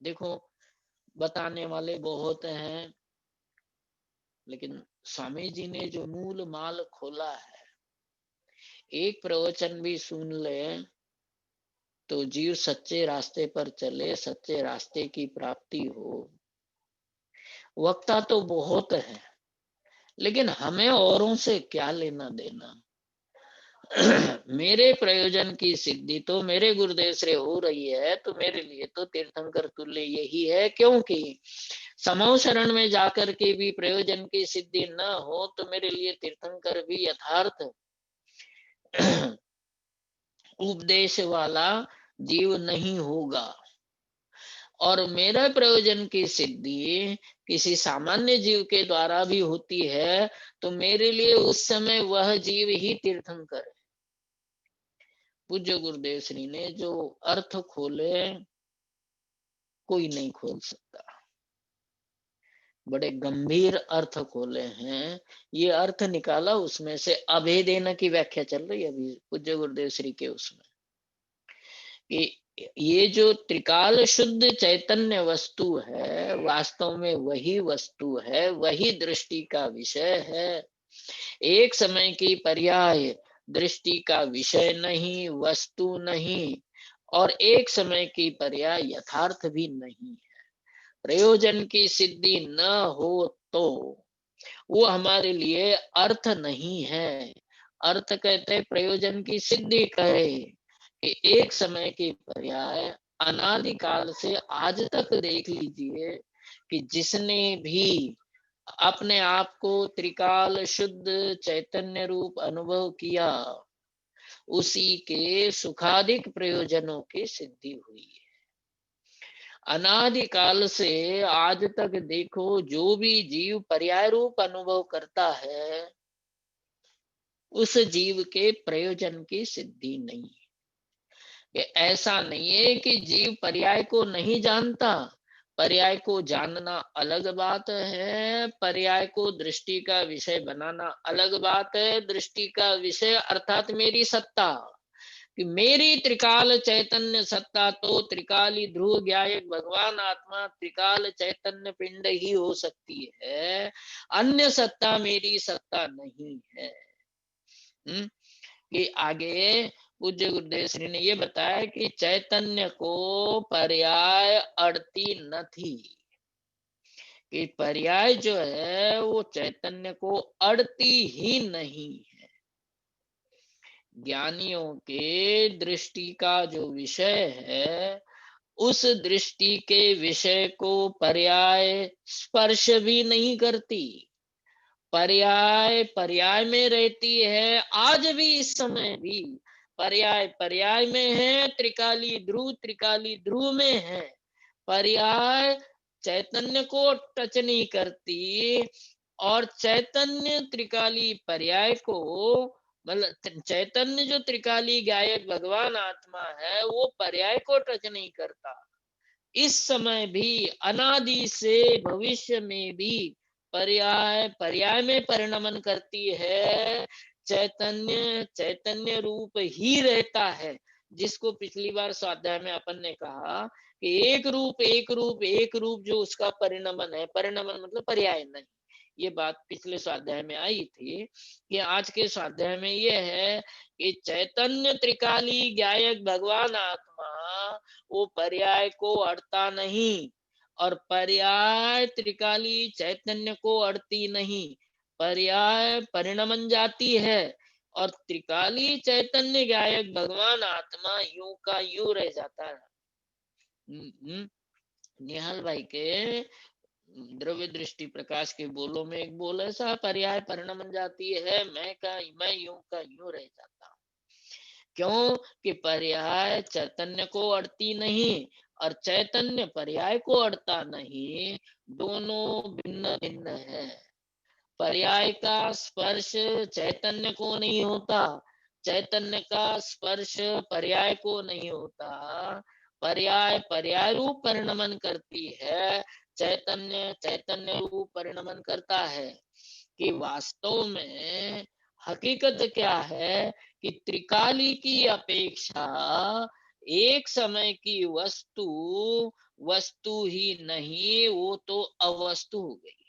देखो बताने वाले बहुत हैं, लेकिन स्वामी जी ने जो मूल माल खोला है, एक प्रवचन भी सुन ले तो जीव सच्चे रास्ते पर चले, सच्चे रास्ते की प्राप्ति हो। वक्ता तो बहुत है, लेकिन हमें औरों से क्या लेना देना। मेरे प्रयोजन की सिद्धि तो मेरे गुरुदेव से हो रही है, तो मेरे लिए तो तीर्थंकर तुल्य यही है। क्योंकि समूह शरण में जाकर के भी प्रयोजन की सिद्धि न हो तो मेरे लिए तीर्थंकर भी यथार्थ उपदेश वाला जीव नहीं होगा। और मेरा प्रयोजन की सिद्धि किसी सामान्य जीव के द्वारा भी होती है, तो मेरे लिए उस समय वह जीव ही तीर्थंकर है। पूज्य गुरुदेव श्री ने जो अर्थ खोले कोई नहीं खोल सकता, बड़े गंभीर अर्थ खोले हैं। ये अर्थ निकाला, उसमें से अभेदेन की व्याख्या चल रही है अभी पूज्य गुरुदेव श्री के उसमें, कि ये जो त्रिकाल शुद्ध चैतन्य वस्तु है वास्तव में वही वस्तु है, वही दृष्टि का विषय है। एक समय की पर्याय दृष्टि का विषय नहीं, वस्तु नहीं, और एक समय की पर्याय यथार्थ भी नहीं है। प्रयोजन की सिद्धि न हो तो वो हमारे लिए अर्थ नहीं है। अर्थ कहते प्रयोजन की सिद्धि कहे कि एक समय की पर्याय अनादिकाल से आज तक देख लीजिए कि जिसने भी अपने आप को त्रिकाल शुद्ध चैतन्य रूप अनुभव किया उसी के सुखाधिक प्रयोजनों की सिद्धि हुई है। अनादिकाल से आज तक देखो, जो भी जीव पर्याय रूप अनुभव करता है उस जीव के प्रयोजन की सिद्धि नहीं है। ये ऐसा नहीं है कि जीव पर्याय को नहीं जानता, पर्याय को जानना अलग बात है, पर्याय को दृष्टि का विषय बनाना अलग बात है। दृष्टि का विषय अर्थात मेरी सत्ता, कि मेरी त्रिकाल चैतन्य सत्ता तो त्रिकाली ध्रुव ज्ञायक भगवान आत्मा त्रिकाल चैतन्य पिंड ही हो सकती है, अन्य सत्ता मेरी सत्ता नहीं है। कि आगे पूज्य गुरुदेव श्री ने ये बताया कि चैतन्य को पर्याय अड़ती न थी, कि पर्याय जो है वो चैतन्य को अड़ती ही नहीं है। ज्ञानियों के दृष्टि का जो विषय है उस दृष्टि के विषय को पर्याय स्पर्श भी नहीं करती, पर्याय पर्याय में रहती है। आज भी इस समय भी पर्याय पर्याय में है, त्रिकाली ध्रुव में है। पर्याय चैतन्य को टच नहीं करती, और चैतन्य त्रिकाली पर्याय को, मतलब चैतन्य जो त्रिकाली गायक भगवान आत्मा है वो पर्याय को टच नहीं करता। इस समय भी अनादि से भविष्य में भी पर्याय पर्याय में परिणमन करती है। चैतन्य चैतन्य रूप ही रहता है, जिसको पिछली बार स्वाध्याय में अपन ने कहा कि एक रूप एक रूप एक रूप जो उसका परिणमन है, परिणमन मतलब पर्याय नहीं। ये बात पिछले स्वाध्याय में आई थी, कि आज के स्वाध्याय में ये है कि चैतन्य त्रिकाली ज्ञायक भगवान आत्मा वो पर्याय को अड़ता नहीं, और पर्याय त्रिकाली चैतन्य को अड़ती नहीं। पर्याय परिणमन जाती है और त्रिकाली चैतन्य गायक भगवान आत्मा यूं का यूं रह जाता है। निहाल भाई के द्रव्य दृष्टि प्रकाश के बोलों में एक बोल ऐसा, पर्याय परिणमन जाती है, मैं यूं का यूं रह जाता हूं। क्यों? कि पर्याय चैतन्य को अड़ती नहीं और चैतन्य पर्याय को अड़ता नहीं, दोनों भिन्न भिन्न है। पर्याय का स्पर्श चैतन्य को नहीं होता, चैतन्य का स्पर्श पर्याय को नहीं होता। पर्याय पर्याय रूप परिणमन करती है, चैतन्य चैतन्य रूप परिणमन करता है। कि वास्तव में हकीकत क्या है कि त्रिकाली की अपेक्षा एक समय की वस्तु वस्तु ही नहीं, वो तो अवस्तु हो गई।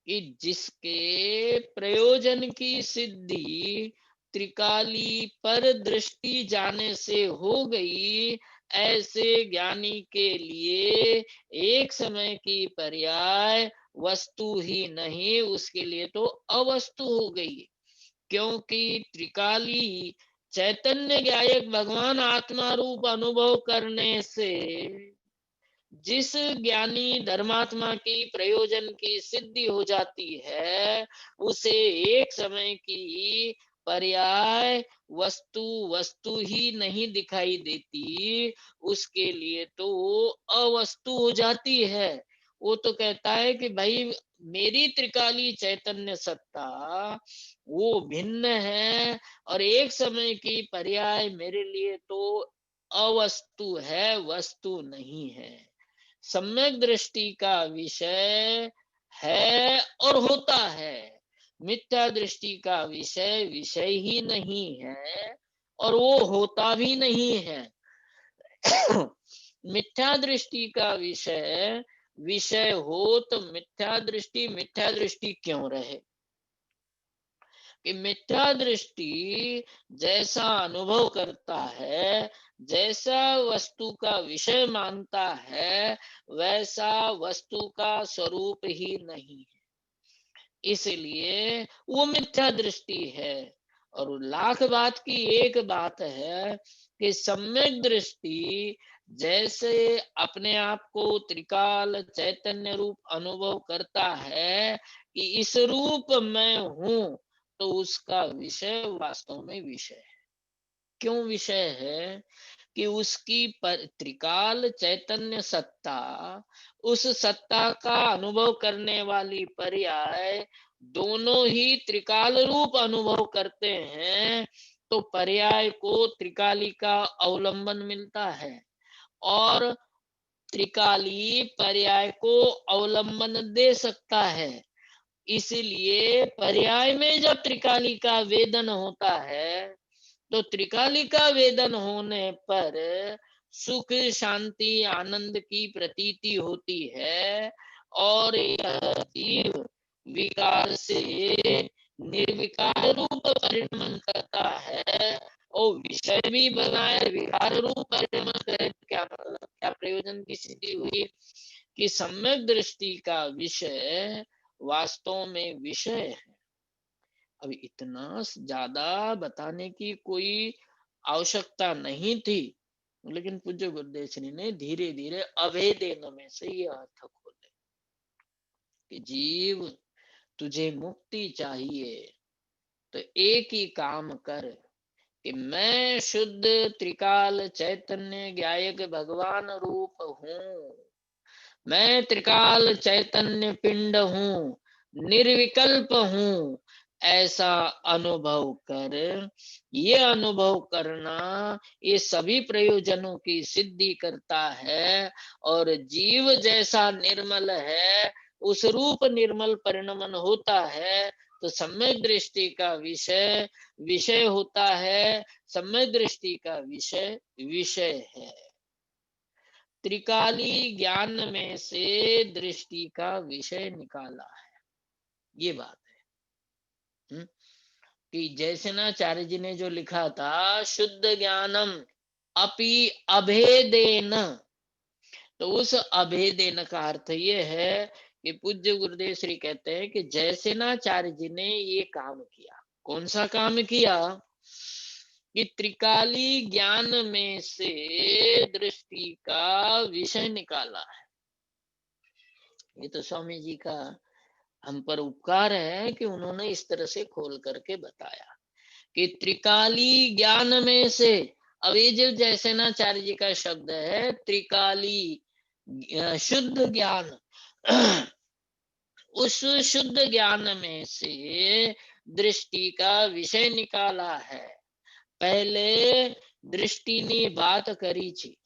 कि जिसके प्रयोजन की सिद्धि त्रिकाली पर दृष्टि जाने से हो गई, ऐसे ज्ञानी के लिए एक समय की पर्याय वस्तु ही नहीं, उसके लिए तो अवस्तु हो गई। क्योंकि त्रिकाली चैतन्य गायक भगवान आत्मा रूप अनुभव करने से जिस ज्ञानी धर्मात्मा की प्रयोजन की सिद्धि हो जाती है, उसे एक समय की पर्याय वस्तु वस्तु ही नहीं दिखाई देती, उसके लिए तो अवस्तु हो जाती है। वो तो कहता है कि भाई मेरी त्रिकाली चैतन्य सत्ता वो भिन्न है और एक समय की पर्याय मेरे लिए तो अवस्तु है, वस्तु नहीं है। सम्यक दृष्टि का विषय है और होता है, मिथ्या दृष्टि का विषय विषय ही नहीं है और वो होता भी नहीं है। मिथ्या दृष्टि का विषय विषय हो तो मिथ्या दृष्टि क्यों रहे? कि मिथ्या दृष्टि जैसा अनुभव करता है, जैसा वस्तु का विषय मानता है, वैसा वस्तु का स्वरूप ही नहीं है, इसलिए वो मिथ्या दृष्टि है। और लाख बात की एक बात है कि सम्यक दृष्टि जैसे अपने आप को त्रिकाल चैतन्य रूप अनुभव करता है कि इस रूप में हूं, तो उसका विषय वास्तव में विषय है। क्यों विषय है? कि उसकी त्रिकाल चैतन्य सत्ता, उस सत्ता का अनुभव करने वाली पर्याय दोनों ही त्रिकाल रूप अनुभव करते हैं, तो पर्याय को त्रिकाली का अवलंबन मिलता है और त्रिकाली पर्याय को अवलंबन दे सकता है। इसलिए पर्याय में जब त्रिकाली का वेदन होता है, तो त्रिकाली का वेदन होने पर सुख शांति आनंद की प्रतीति होती है और यह जीव विकार से निर्विकार रूप परिणमन करता है और विषय भी बनाए विकार रूप परिणमन करे। क्या मतलब, क्या प्रयोजन की सिद्धि हुई? कि सम्यक दृष्टि का विषय वास्तव में विषय है। अब इतना ज्यादा बताने की कोई आवश्यकता नहीं थी, लेकिन पूज्य गुरुदेव श्री ने धीरे धीरे अभेदेन में से ये अर्थ खोले कि जीव तुझे मुक्ति चाहिए तो एक ही काम कर कि मैं शुद्ध त्रिकाल चैतन्य ज्ञायक भगवान रूप हूँ, मैं त्रिकाल चैतन्य पिंड हूँ, निर्विकल्प हूँ, ऐसा अनुभव कर। ये अनुभव करना ये सभी प्रयोजनों की सिद्धि करता है और जीव जैसा निर्मल है उस रूप निर्मल परिणमन होता है, तो सम्यक दृष्टि का विषय विषय होता है, सम्यक दृष्टि का विषय विषय है। त्रिकाली ज्ञान में से दृष्टि का विषय निकाला है, ये बात है। कि जयसेनाचार्य जी ने जो लिखा था शुद्ध ज्ञानम अपि अभेदेन, तो उस अभेदेन का अर्थ ये है कि पूज्य गुरुदेव श्री कहते हैं कि जयसेनाचार्य जी ने ये काम किया। कौन सा काम किया? कि त्रिकाली ज्ञान में से दृष्टि का विषय निकाला है। ये तो स्वामी जी का हम पर उपकार है कि उन्होंने इस तरह से खोल करके बताया कि त्रिकाली ज्ञान में से, अब ये जो जयसेनाचार्य जी का शब्द है त्रिकाली शुद्ध ज्ञान, उस शुद्ध ज्ञान में से दृष्टि का विषय निकाला है। पहले दृष्टि ने बात करी थी,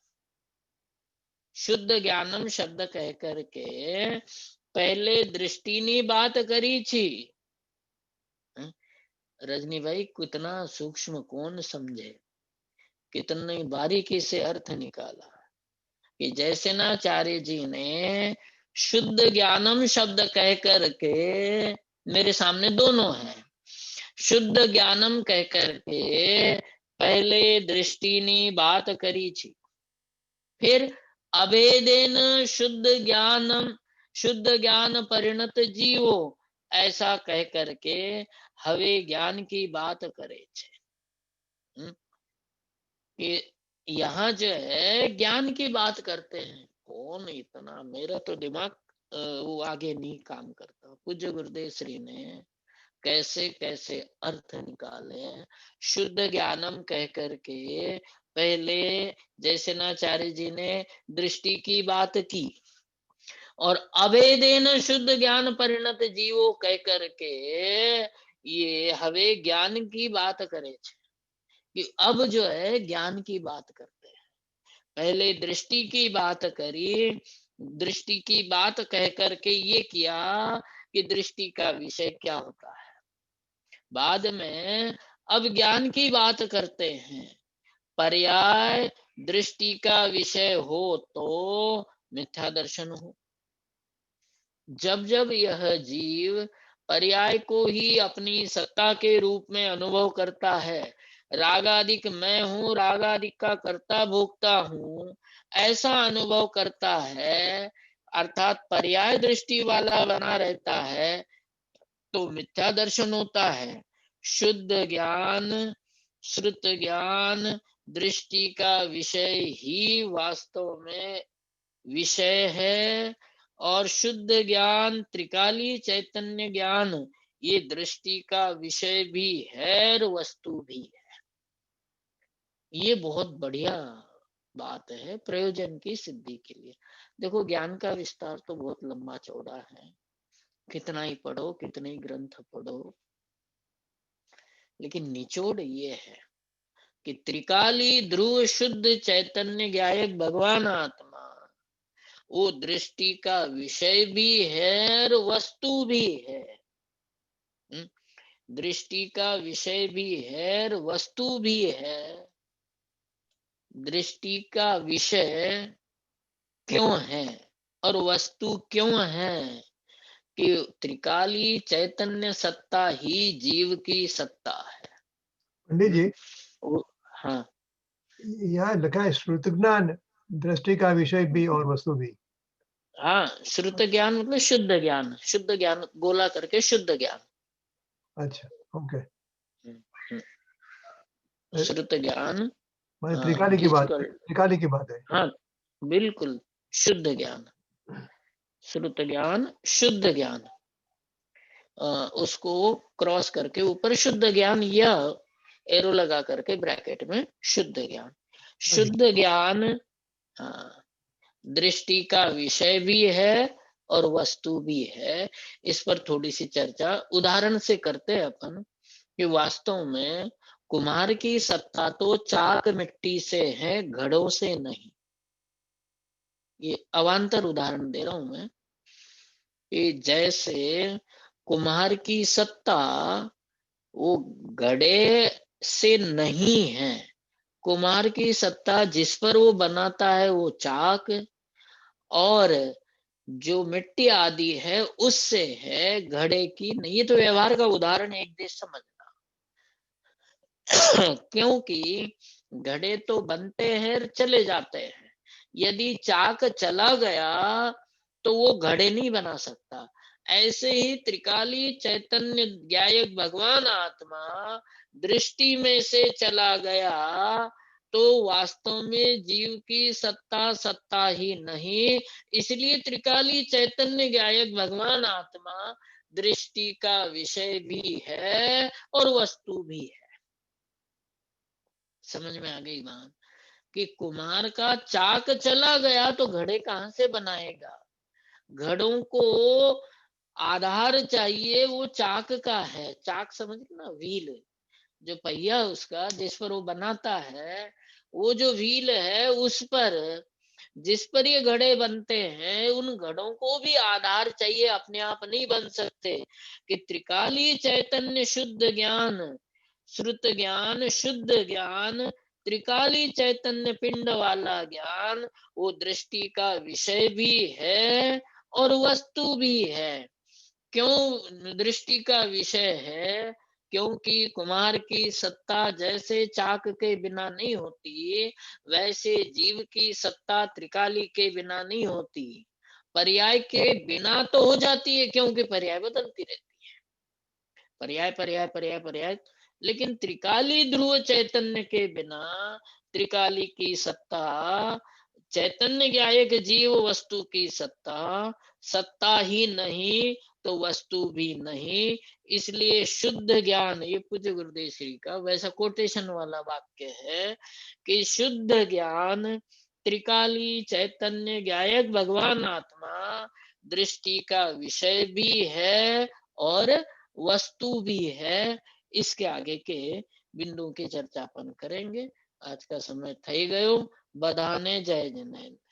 शुद्ध ज्ञानम शब्द कह करके पहले दृष्टि ने बात करी थी। रजनी भाई कितना सूक्ष्म कौन समझे, कितनी बारीकी से अर्थ निकाला कि जयसेनाचार्य जी ने शुद्ध ज्ञानम शब्द कह करके, मेरे सामने दोनों हैं, शुद्ध ज्ञानम कह करके पहले दृष्टि ने बात करी थी, फिर अभेदेन शुद्ध ज्ञान परिणत जीवो ऐसा कह करके हवे ज्ञान की बात करे छे। कि यहाँ जो है ज्ञान की बात करते हैं, कौन इतना, मेरा तो दिमाग वो आगे नहीं काम करता। पूज्य गुरुदेव श्री ने कैसे कैसे अर्थ निकाले, शुद्ध ज्ञानम कह करके पहले जयसेनाचार्य जी ने दृष्टि की बात की और अभेदेन शुद्ध ज्ञान परिणत जीवो कह करके ये हवे ज्ञान की बात करे छे कि अब जो है ज्ञान की बात करते हैं। पहले दृष्टि की बात करी, दृष्टि की बात कह करके ये किया कि दृष्टि का विषय क्या होता है। बाद में अब ज्ञान की बात करते हैं। पर्याय दृष्टि का विषय हो तो मिथ्या दर्शन हो। जब जब यह जीव पर्याय को ही अपनी सत्ता के रूप में अनुभव करता है, रागादिक मैं हूँ, रागादिक का कर्ता भोक्ता हूँ, ऐसा अनुभव करता है, अर्थात पर्याय दृष्टि वाला बना रहता है, तो मिथ्या दर्शन होता है। शुद्ध ज्ञान, श्रुत ज्ञान दृष्टि का विषय ही वास्तव में विषय है, और शुद्ध ज्ञान त्रिकाली चैतन्य ज्ञान ये दृष्टि का विषय भी है और वस्तु भी है। ये बहुत बढ़िया बात है प्रयोजन की सिद्धि के लिए। देखो ज्ञान का विस्तार तो बहुत लंबा चौड़ा है, कितना ही पढ़ो, कितने ही ग्रंथ पढ़ो, लेकिन निचोड़ ये है कि त्रिकाली ध्रुव शुद्ध चैतन्य ज्ञायक भगवान आत्मा वो दृष्टि का विषय भी है और वस्तु भी है। दृष्टि का विषय भी है और वस्तु भी है। दृष्टि का विषय क्यों है और वस्तु क्यों है कि त्रिकाली चैतन्य सत्ता ही जीव की सत्ता है। पंडित जी, हाँ, यहाँ लिखा है श्रुत ज्ञान दृष्टि का विषय भी और वस्तु भी। हाँ, श्रुत ज्ञान मतलब शुद्ध ज्ञान, शुद्ध ज्ञान गोला करके शुद्ध ज्ञान। अच्छा, ओके। श्रुत ज्ञान मतलब त्रिकाली की बात, physical, त्रिकाली की बात है। हाँ बिल्कुल, शुद्ध ज्ञान, श्रुत ज्ञान, शुद्ध ज्ञान, उसको क्रॉस करके ऊपर शुद्ध ज्ञान या एरो लगा करके ब्रैकेट में शुद्ध ज्ञान। शुद्ध ज्ञान दृष्टि का विषय भी है और वस्तु भी है। इस पर थोड़ी सी चर्चा उदाहरण से करते हैं अपन कि वास्तव में कुम्हार की सत्ता तो चाक मिट्टी से है, घड़ों से नहीं। ये अवान्तर उदाहरण दे रहा हूं मैं कि जैसे कुम्हार की सत्ता वो घड़े से नहीं है, कुम्हार की सत्ता जिस पर वो बनाता है वो चाक और जो मिट्टी आदि है उससे है, घड़े की नहीं। ये तो व्यवहार का उदाहरण है, एक देश समझना। क्योंकि घड़े तो बनते हैं चले जाते हैं, यदि चाक चला गया तो वो घड़े नहीं बना सकता। ऐसे ही त्रिकाली चैतन्य ज्ञायक भगवान आत्मा दृष्टि में से चला गया तो वास्तव में जीव की सत्ता सत्ता ही नहीं। इसलिए त्रिकाली चैतन्य ज्ञायक भगवान आत्मा दृष्टि का विषय भी है और वस्तु भी है। समझ में आ गई बात कि कुम्हार का चाक चला गया तो घड़े कहां से बनाएगा। घड़ों को आधार चाहिए, वो चाक का है। चाक समझ ना, व्हील, जो पहिया उसका जिस पर वो बनाता है, वो जो व्हील है उस पर जिस पर ये घड़े बनते हैं उन घड़ों को भी आधार चाहिए, अपने आप नहीं बन सकते। कि त्रिकाली चैतन्य शुद्ध ज्ञान, श्रुत ज्ञान, शुद्ध ज्ञान, त्रिकाली चैतन्य पिंड वाला ज्ञान वो दृष्टि का विषय भी है और वस्तु भी है। क्यों दृष्टि का विषय है? क्योंकि कुम्हार की सत्ता जैसे चाक के बिना नहीं होती, वैसे जीव की सत्ता त्रिकाली के बिना नहीं होती। पर्याय के बिना तो हो जाती है, क्योंकि पर्याय बदलती रहती है, पर्याय पर्याय पर्याय पर्याय। लेकिन त्रिकाली ध्रुव चैतन्य के बिना त्रिकाली की सत्ता, चैतन्य ज्ञायक जीव वस्तु की सत्ता, सत्ता ही नहीं तो वस्तु भी नहीं। इसलिए शुद्ध ज्ञान, ये पूज्य गुरुदेव श्री का वैसा कोटेशन वाला वाक्य है कि शुद्ध ज्ञान त्रिकाली चैतन्य ज्ञायक भगवान आत्मा दृष्टि का विषय भी है और वस्तु भी है। इसके आगे के बिंदु की चर्चा अपन करेंगे। आज का समय થઈ ગયો। બધાને જય જનૈન।